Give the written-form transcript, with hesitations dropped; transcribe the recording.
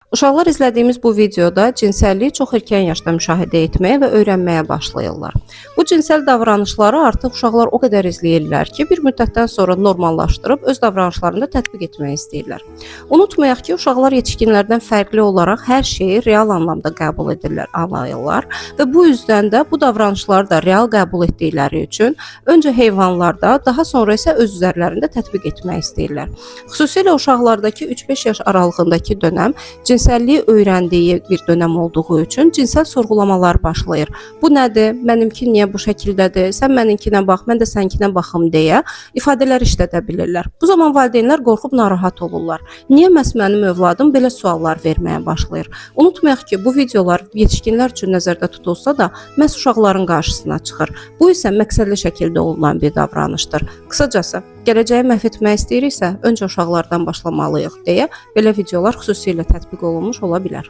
Uşaqlar izlədiyimiz bu videoda cinsəlliyi çox erkən yaşda müşahidə etməyə və öyrənməyə başlayırlar. Bu cinsəl davranışları artıq uşaqlar o qədər izləyirlər ki, bir müddətdən sonra normallaşdırıb öz davranışlarında tətbiq etmək istəyirlər. Unutmayaq ki, uşaqlar yetişkinlərdən fərqli olaraq hər şeyi real anlamda qəbul edirlər, anlayırlar və bu üzdən də bu davranışları da real qəbul etdikləri üçün öncə heyvanlarda, daha sonra isə öz üzərlərində tətbiq etmək istəyirlər. Xüsusilə uşaqlardakı 3-5 yaş aralığındakı dönəm cinsəlliyi öyrəndiyi bir dönəm olduğu üçün cinsəl sorğulamalar başlayır. Bu nədir? Mənimki niyə bu şəkildədir? Sən məninkinə bax, mən də sənkinə baxım deyə ifadələr işlədə bilirlər. Bu zaman valideynlər qorxub narahat olurlar. Niyə məhz mənim övladım belə suallar verməyə başlayır? Unutmayaq ki, bu videolar yetişkinlər üçün nəzərdə tutulsa da, məhz uşaqların qarşısına çıxır. Bu isə məqsədli şəkildə olunan bir davranışdır. Qısacası, gələcəyi məhv etmək istəyiriksə, öncə uşaqlardan başlamalıyıq deyə belə videolar xüsusilə tətbiq olunmuş ola bilər.